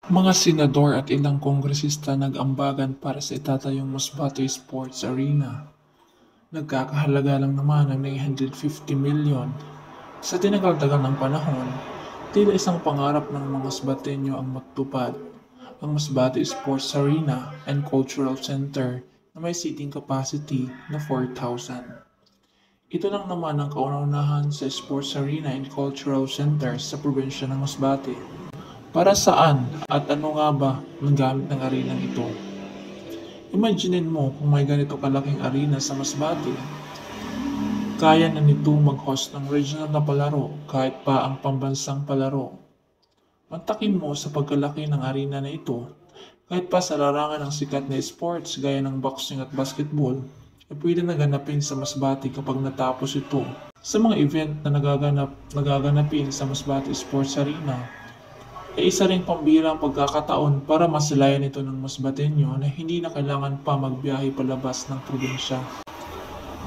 Mga senador at ilang kongresista nag-ambagan para sa itatayong Masbate Sports Arena. Nagkakahalaga lang naman ng 950 million. Sa tinagal-tagal ng panahon, tila isang pangarap ng mga Masbateño ang matupad. Ang Masbate Sports Arena and Cultural Center na may seating capacity na 4,000. Ito lang naman ang kauna-unahan sa Sports Arena and Cultural Center sa probinsya ng Masbate. Para saan at ano nga ba ang gamit ng arenang ito? Imaginin mo kung may ganito kalaking arena sa Masbate. Kaya na nito mag-host ng regional na palaro kahit pa ang pambansang palaro. Mantakin mo sa pagkalaki ng arena na ito, kahit pa sa larangan ng sikat na sports gaya ng boxing at basketball, ay pwede na ganapin sa Masbate kapag natapos ito. Sa mga event na nagaganapin sa Masbate Sports Arena, ay isa ring pambihirang pagkakataon para masilayan ito ng Masbateño na hindi na kailangan pa magbiyahe palabas ng probinsya.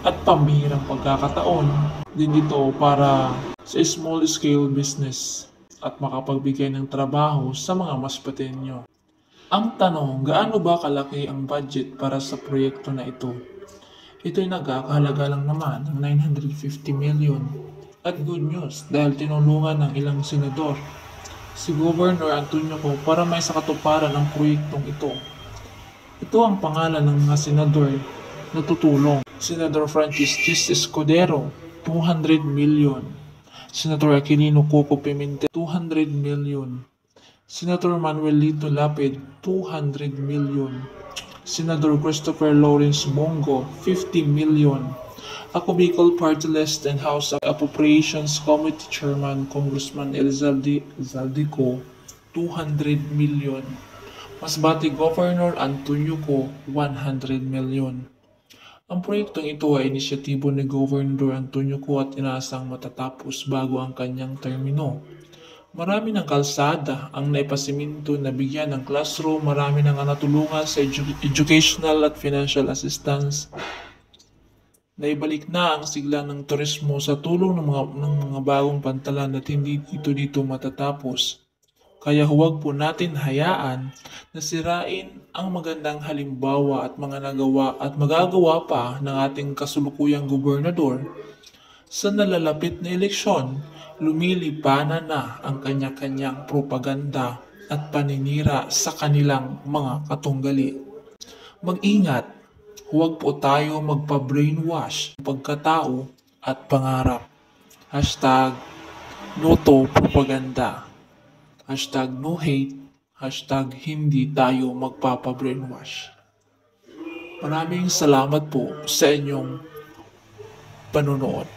At pambihirang pagkakataon din ito para sa small scale business at makapagbigay ng trabaho sa mga Masbateño. Ang tanong, gaano ba kalaki ang budget para sa proyekto na ito? Ito'y nagkakahalaga lang naman ng 950 million. At good news dahil tinulungan ng ilang senador si Governor Antonio Co para may sakatuparan ang proyektong ito. Ito ang pangalan ng mga senador na tutulong. Senador Francis Chis Escudero, 200 million. Senator Aquilino Coco Pimentel, 200 million. Senator Manuel Lito Lapid, 200 million. Senador Christopher Lawrence Bongo, 50 million. Ako Bicol Party List and House Appropriations Committee Chairman Congressman Zaldico, 200 million. Masbate Governor Antonio Co, 100 million. Ang proyektong ito ay inisyatibo ni Governor Antonio Co at inaasang matatapos bago ang kanyang termino. Marami ng kalsada ang naipasiminto na bigyan ng classroom, marami nang natulungan sa educational at financial assistance. Naibalik na ang sigla ng turismo sa tulong ng mga bagong pantalan at hindi ito dito matatapos. Kaya huwag po natin hayaan na sirain ang magandang halimbawa at mga nagawa at magagawa pa ng ating kasulukuyang gobernador. Sa nalalapit na eleksyon, lumilipanan na ang kanya-kanyang propaganda at paninira sa kanilang mga katunggali. Mag-ingat, huwag po tayo magpa-brainwash ng pagkatao at pangarap. Hashtag no to propaganda. Hashtag no hate. Hashtag hindi tayo magpapa-brainwash. Maraming salamat po sa inyong panonood.